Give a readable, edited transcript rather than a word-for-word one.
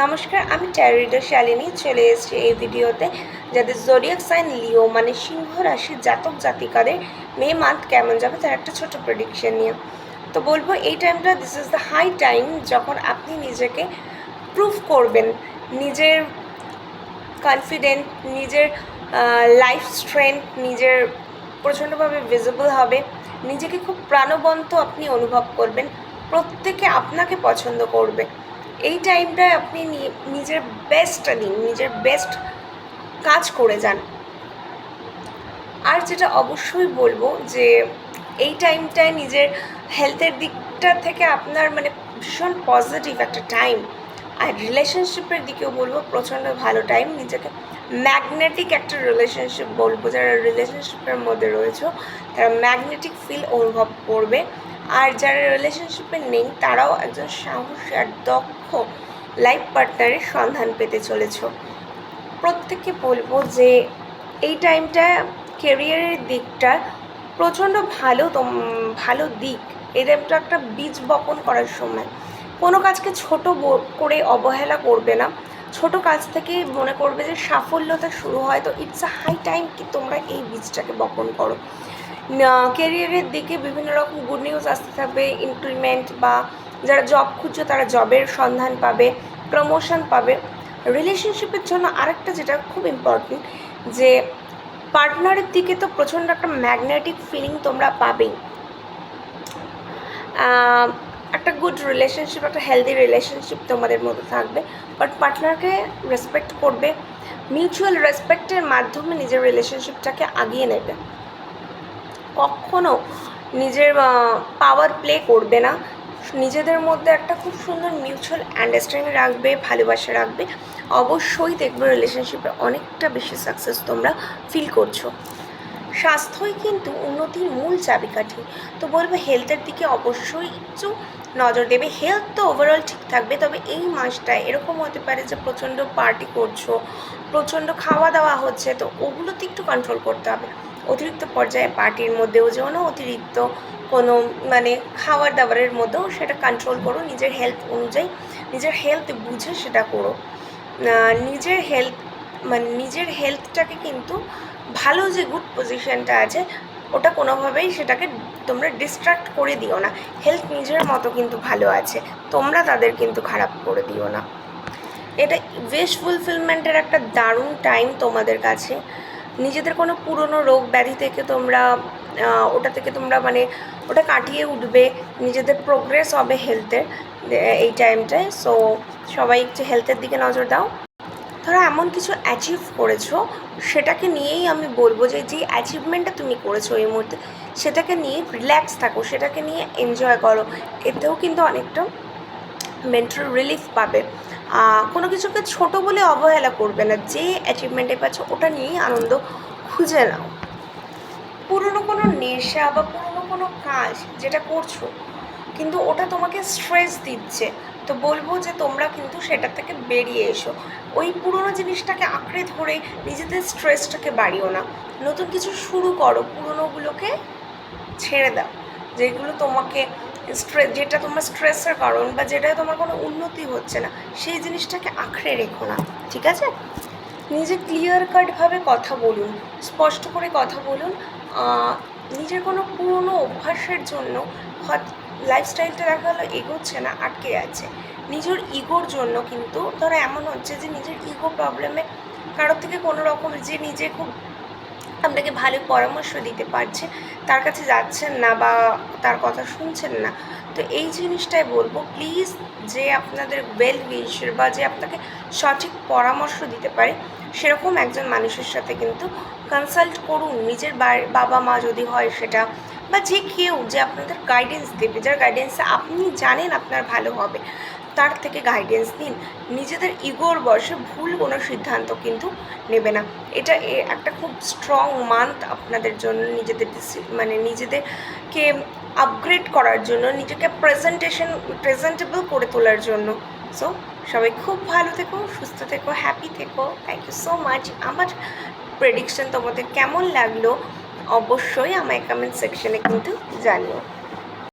নমস্কার, আমি taro reader Shalini চলে এসেছি এই ভিডিওতে, যাদের জোডিয়াক সাইন লিও মানে সিংহ রাশির জাতক জাতিকাদের মে মান্থ কেমন যাবে তার একটা ছোট প্রেডিকশন নিয়ে। তো বলবো এই টাইমটা this is the high time যখন আপনি নিজেকে প্রুভ করবেন, নিজের কনফিডেন্ট, নিজের লাইফ স্ট্রেংথ নিজের প্রচণ্ডভাবে ভিজিবল হবে, নিজেকে খুব প্রাণবন্ত আপনি অনুভব করবেন, প্রত্যেকে আপনাকে পছন্দ করবে। এই টাইমটায় আপনি নিজের বেস্টটা দিন, নিজের বেস্ট কাজ করে যান। আর যেটা অবশ্যই বলবো যে এই টাইমটায় নিজের হেলথের দিকটা থেকে আপনার মানে ভীষণ পজিটিভ একটা টাইম। আর রিলেশনশিপের দিকেও বলবো প্রচণ্ড ভালো টাইম। নিজেকে ম্যাগনেটিক একটা রিলেশনশিপ বলবো, যারা রিলেশনশিপের মধ্যে রয়েছে তারা ম্যাগনেটিক ফিল অনুভব করবে। আর যারা রিলেশনশিপে নেই তারাও একজন সাহসী আর দক্ষ লাইফ পার্টনারের সন্ধান পেতে চলেছ। প্রত্যেককে বলবো যে এই টাইমটা কেরিয়ারের দিকটা প্রচণ্ড ভালো দিক। এই টাইমটা একটা বীজ বপন করার সময়। কোনো কাজকে ছোট করে অবহেলা করবে না, ছোট কাজ থেকে মনে করবে যে সাফল্যতা শুরু হয়। তো ইটস আ হাই টাইম কি তোমরা এই বীজটাকে বপন করো। কেরিয়ারের দিকে বিভিন্ন রকম গুড নিউজ আসতে থাকবে, ইনক্রিমেন্ট বা যারা জব খুঁজছো তারা জবের সন্ধান পাবে, প্রমোশন পাবে। রিলেশনশিপের জন্য আরেকটা যেটা খুব ইম্পর্টেন্ট, যে পার্টনারের দিকে তো প্রচণ্ড একটা ম্যাগনেটিক ফিলিং তোমরা পাবেই। একটা গুড রিলেশনশিপ, একটা হেলদি রিলেশনশিপ তোমাদের মধ্যে থাকবে, বাট পার্টনারকে রেসপেক্ট করবে, মিউচুয়াল রেসপেক্টের মাধ্যমে নিজের রিলেশনশিপটাকে আগিয়ে নেবে। কখনো নিজের পাওয়ার প্লে করবে না, নিজেদের মধ্যে একটা খুব সুন্দর মিউচুয়াল আন্ডারস্ট্যান্ডিং রাখবে, ভালোবাসা রাখবে। অবশ্যই দেখবে রিলেশনশিপে অনেকটা বেশি সাকসেস তোমরা ফিল করছো। স্বাস্থ্যই কিন্তু উন্নতির মূল চাবিকাঠি। তো বলবো হেলথের দিকে অবশ্যই একটু নজর দেবে। হেলথ তো ওভারঅল ঠিক থাকবে, তবে এই মাসটায় এরকম হতে পারে যে প্রচণ্ড পার্টি করছো, প্রচণ্ড খাওয়া দাওয়া হচ্ছে, তো ওগুলোতে একটু কন্ট্রোল করতে হবে। অতিরিক্ত পর্যায়ে পার্টির মধ্যেও যেও না, অতিরিক্ত কোনো মানে খাবার দাবারের মধ্যেও সেটা কন্ট্রোল করো। নিজের হেলথ অনুযায়ী, নিজের হেলথ বুঝে সেটা করো। নিজের হেলথটাকে কিন্তু ভালো যে গুড পজিশনটা আছে ওটা কোনোভাবেই সেটাকে তোমরা ডিস্ট্র্যাক্ট করে দিও না। হেলথ নিজের মতো কিন্তু ভালো আছে, তোমরা তাদের কিন্তু খারাপ করে দিও না। এটা উইশ ফুলফিলমেন্টের একটা দারুণ টাইম তোমাদের কাছে। নিজেদের কোনো পুরনো রোগ ব্যাধি থেকে তোমরা ওটা কাটিয়ে উঠবে, নিজেদের প্রোগ্রেস হবে হেলথের এই টাইমটায়। সো সবাই একটু হেলথের দিকে নজর দাও। ধরো এমন কিছু অ্যাচিভ করেছো, সেটাকে নিয়েই আমি বলবো যে যে অ্যাচিভমেন্টটা তুমি করেছো এই মুহূর্তে সেটাকে নিয়ে রিল্যাক্স থাকো, সেটাকে নিয়ে এনজয় করো। এতেও কিন্তু অনেকটা মেন্টাল রিলিফ পাবে। কোনো কিছুকে ছোট বলে অবহেলা করবে না, যে অ্যাচিভমেন্টে পাচ্ছ ওটা নিয়েই আনন্দ খুঁজে নাও। পুরনো কোনো নেশা বা পুরনো কোনো কাজ যেটা করছো কিন্তু ওটা তোমাকে স্ট্রেস দিচ্ছে, তো বলবো যে তোমরা কিন্তু সেটা থেকে বেরিয়ে এসো। ওই পুরনো জিনিসটাকে আঁকড়ে ধরে নিজেদের স্ট্রেসটাকে বাড়িও না, নতুন কিছু শুরু করো, পুরনোগুলোকে ছেড়ে দাও। যেগুলো তোমাকে যেটা তোমার স্ট্রেসের কারণ বা যেটা তোমার কোনো উন্নতি হচ্ছে না, সেই জিনিসটাকে আঁকড়ে রেখো না, ঠিক আছে? নিজে ক্লিয়ার কাটভাবে কথা বলুন, স্পষ্ট করে কথা বলুন। নিজের কোনো পুরনো অভ্যাসের জন্য লাইফস্টাইলটা দেখা গেলো এগোচ্ছে না, আটকে আছে। নিজের ইগোর জন্য কিন্তু ধরো এমন হচ্ছে যে নিজের ইগো প্রবলেমে কারোর থেকে কোনো রকম যে নিজে খুব আপনাকে ভালো পরামর্শ দিতে পারছে তার কাছে যাচ্ছেন না বা তার কথা শুনছেন না। তো এই জিনিসটাই বলবো, প্লিজ যে আপনাদের ওয়েল উইশার বা যে আপনাকে সঠিক পরামর্শ দিতে পারে সেরকম একজন মানুষের সাথে কিন্তু কনসাল্ট করুন। নিজের বাবা মা যদি হয় সেটা, বা যে কেউ যে আপনাদের গাইডেন্স দেবে, যার গাইডেন্সে আপনি জানেন আপনার ভালো হবে, তার থেকে গাইডেন্স নিন। নিজেদের ইগোর বশে ভুল কোনো সিদ্ধান্ত কিন্তু নেবে না। এটা একটা খুব স্ট্রং মান্থ আপনাদের জন্য, নিজেদেরকে আপগ্রেড করার জন্য, নিজেকে প্রেজেন্টেবল করে তোলার জন্য। সো সবাই খুব ভালো থেকো, সুস্থ থেকো, হ্যাপি থেকো। Thank you so much. আমার প্রেডিকশন তোমাদের কেমন লাগলো অবশ্যই আমায় কমেন্ট সেকশনে কিন্তু জানিও।